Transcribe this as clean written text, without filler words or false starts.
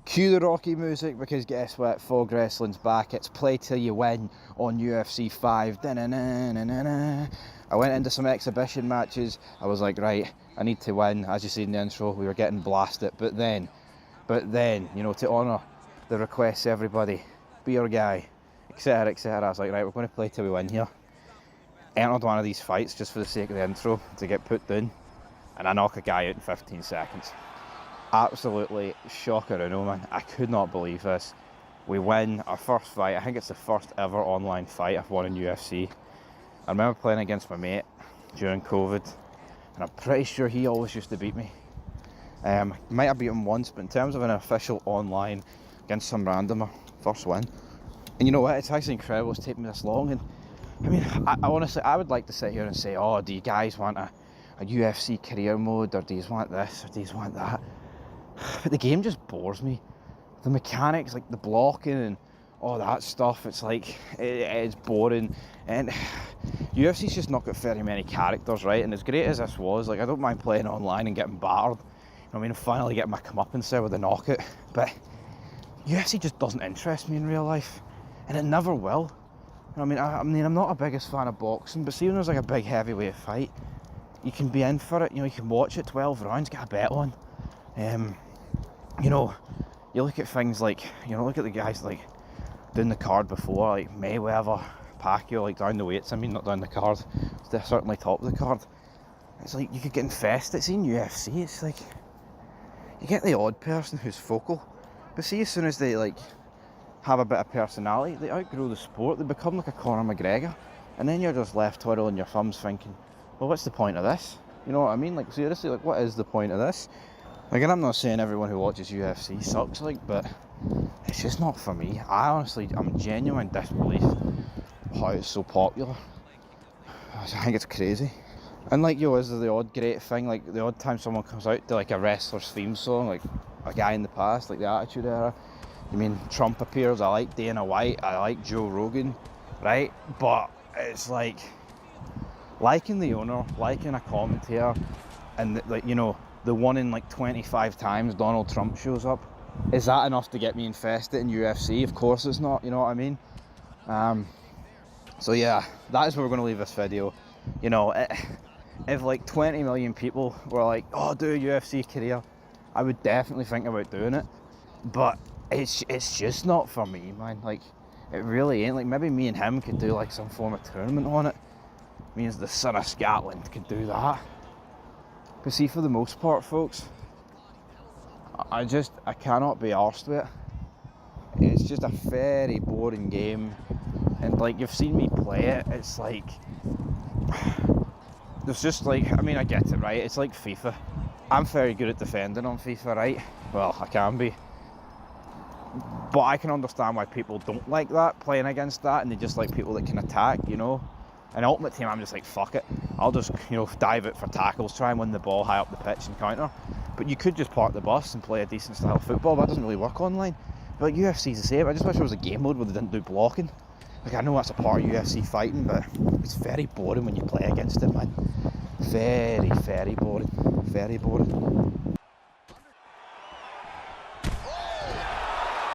Cue the Rocky music, because guess what? Fog Wrestling's back. It's play till you win on UFC 5. I went into some exhibition matches. I was like, right, I need to win. As you see in the intro, we were getting blasted. But then, you know, to honour the requests, everybody, be your guy, etc, etc. I was like, right, we're going to play till we win here. Entered one of these fights just for the sake of the intro to get put down, and I knock a guy out in 15 seconds. Absolutely shocker, man. I could not believe this. We win our first fight. I think it's the first ever online fight I've won in UFC. I remember playing against my mate during COVID, and I'm pretty sure he always used to beat me. Might have beat him once, but in terms of an official online against some randomer, first win. And you know what? It's actually incredible it's taken me this long. And I mean, I honestly, I would like to sit here and say, oh, do you guys want a UFC career mode, or do you want this, or do you want that? But the game just bores me. The mechanics, like the blocking and all that stuff, it's like, it's boring. And UFC's just not got very many characters, right? And as great as this was, like, I don't mind playing online and getting battered. You know what I mean? Finally getting my comeuppance there with a knockout. But UFC just doesn't interest me in real life. And it never will. You know what I mean? I'm not a biggest fan of boxing, but see when there's like a big heavyweight fight, you can be in for it. You know, you can watch it 12 rounds, get a bet on. You know, you look at things like, you know, look at the guys like doing the card before, like Mayweather, Pacquiao, like down the weights, I mean, not down the card, they're certainly top of the card. It's like you could get infested. See in UFC, it's like you get the odd person who's focal, but see as soon as they like have a bit of personality, they outgrow the sport, they become like a Conor McGregor, and then you're just left twiddling your thumbs thinking, well, what's the point of this? You know what I mean? Like, seriously, like, what is the point of this? Like, and I'm not saying everyone who watches UFC sucks, like, but it's just not for me. I'm genuine disbelief how it's so popular. I think it's crazy. And like, yo, is there the odd great thing, like the odd time someone comes out to like a wrestler's theme song, like a guy in the past, like the Attitude Era. You mean Trump appears, I like Dana White, I like Joe Rogan, right? But it's like, liking the owner, liking a commentator, and like, you know, the one in like 25 times Donald Trump shows up, is that enough to get me invested in UFC? Of course it's not, you know what I mean? So yeah, that is where we're going to leave this video. You know, if like 20 million people were like, oh, do a UFC career, I would definitely think about doing it. But it's just not for me, man. Like, it really ain't. Like, maybe me and him could do like some form of tournament on it. Means the son of Scotland could do that. But see, for the most part, folks, I cannot be arsed with it. It's just a very boring game, and like, you've seen me play it, it's like, there's just like, I mean, I get it, right? It's like FIFA. I'm very good at defending on FIFA, right? Well, I can be. But I can understand why people don't like that, playing against that, and they just like people that can attack, you know? In Ultimate Team, I'm just like, fuck it. I'll just, you know, dive it for tackles, try and win the ball high up the pitch and counter. But you could just park the bus and play a decent style of football. That doesn't really work online. But UFC's the same. I just wish there was a game mode where they didn't do blocking. Like, I know that's a part of UFC fighting, but it's very boring when you play against it, man. Very, very boring. Very boring.